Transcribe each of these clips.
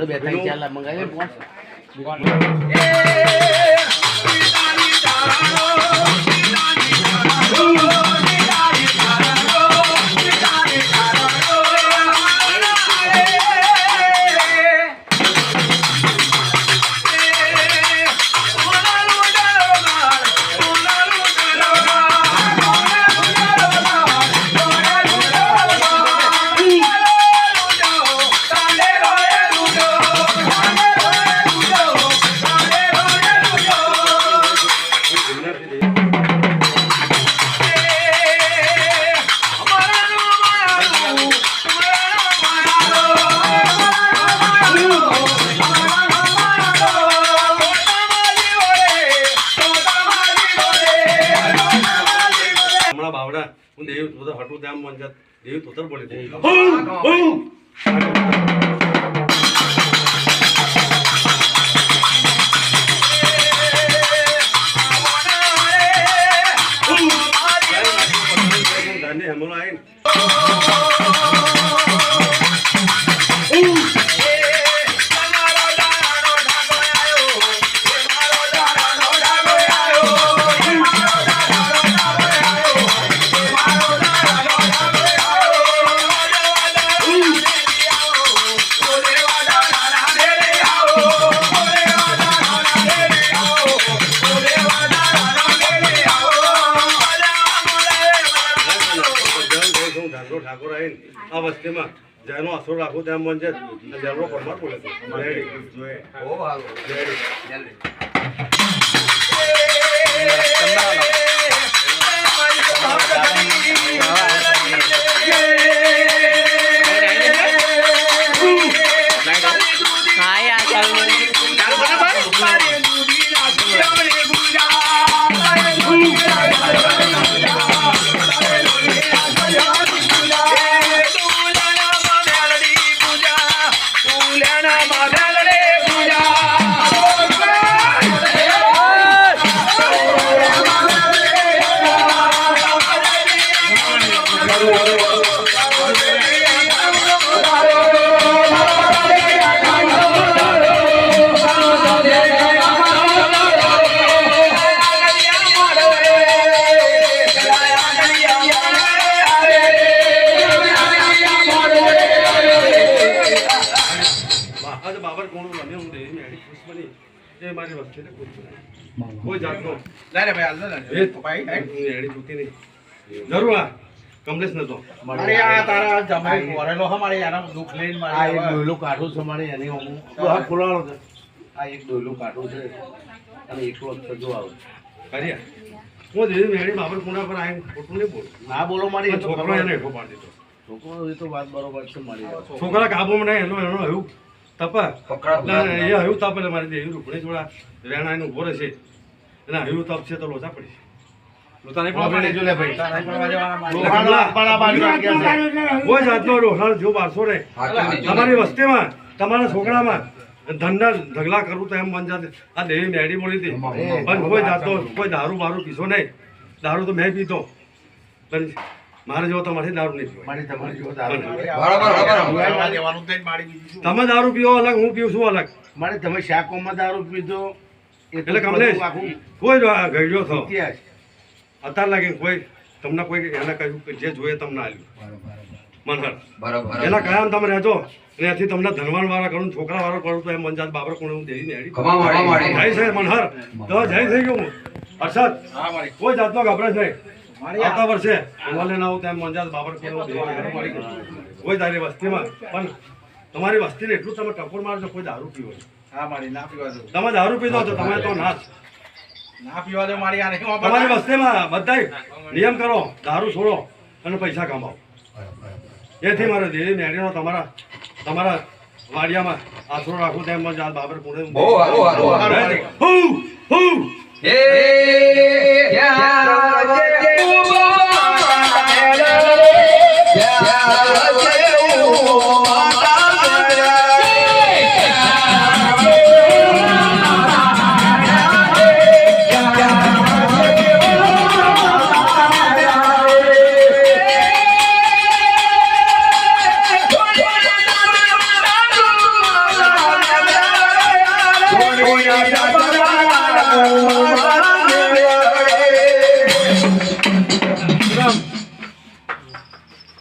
તો 2-4 લાખ મંગાવી देव तुझं हटू द्या म्हणजे देव तो तर बोलते धान्य हमला आहे ઠાકોર આવીને આ વસ્તીમાં જેનો અસર રાખો તેમ બનશે જરૂર પરમાર બોલે છે કોઈ જાતનો જરૂર કમલેશ નતો અરે આ તારા જમાઈ કોરેલો હમારે યાર દુખ લઈને મારે આ એક ડોયલું કાઢું છે મારે એની હું આ ફુલાણો છે આ એક ડોયલું કાઢું છે અને એકલો સજો આવે કર્યા હું ધીરે મેળી બાબર કુણા પર આવીને ખોટું નહીં બોલ ના બોલો મારી છોકરો એને હેઠો પાડી દીધો છોકરો એ તો વાત બરોબર છે મારી છોકરા કાબુમાં નહીં એનો એનો એવું તપા એ એવું તપ એટલે મારી દે એવું રૂપણી જોડા રેણા એનું ઉભો રહેશે એના એવું તપ છે તો લોચા પડી કોઈ જાતનો રોહણ જો બારસો રે તમારી વસ્તીમાં તમારા છોકરામાં ધંધા ઢગલા કરું તો એમ મન જાતે આ દેવી મેડી બોલી હતી પણ કોઈ જાતનો કોઈ દારૂ બારૂ પીશો નહીં દારૂ તો મેં પીતો પણ મારે જેવો તમારે દારૂ નહીં તમે દારૂ પીવો અલગ હું પીવું છું અલગ મારે તમે શાકોમાં દારૂ પીધો એટલે કમલેશ કોઈ ગયડ્યો થયો અત્યારે લાગે કોઈ તમને કોઈ એને કહ્યું કે જે જોઈએ તમને આવ્યું મનહર એના કાયમ તમે રહેજો એનાથી તમને ધનવાન વાળા કરું છોકરા વાળા કરું તો એમ મંજાત બાબર કોણે હું દેવી ને જય છે મનહર તો જય થઈ ગયું હર્ષદ કોઈ જાતનો ગભરાશ નહીં આવતા વર્ષે ભલે ના આવું તેમ મંજાત બાબર કોણે કોઈ તારી વસ્તીમાં પણ તમારી વસ્તીને એટલું તમે ટકોર મારજો કોઈ દારૂ પીવો તમે દારૂ પીધો તો તમે તો નાશ ના પીવા દો મારી આને તમારી વસ્તીમાં બધાય નિયમ કરો દારૂ છોડો અને પૈસા કમાઓ એથી મારે દેવી મેળીનો તમારા વાડિયામાં આશરો રાખું તેમ બાબર કોણે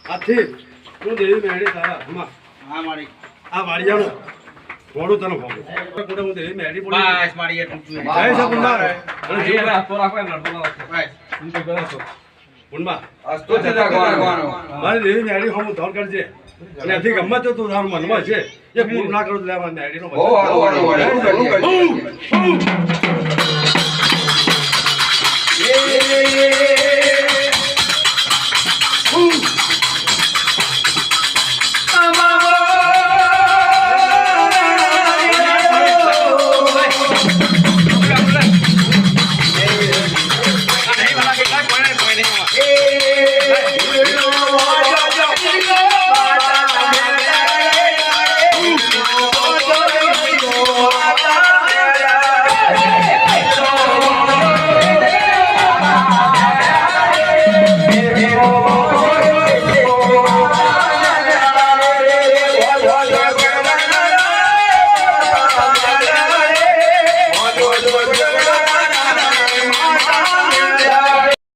આથી હું દેવી મેળી તારા હાથમાં આ વાડિયાનો ઘોડું તને ભોગું હું દેવી મેળી બોલી જય છે પુનમા પુનમા મારી દેવી મેળી હું ધોર કરજે અને આથી ગમત તું તારું મનમાં છે એ પૂરું ના કરું એટલે મારી મેળીનો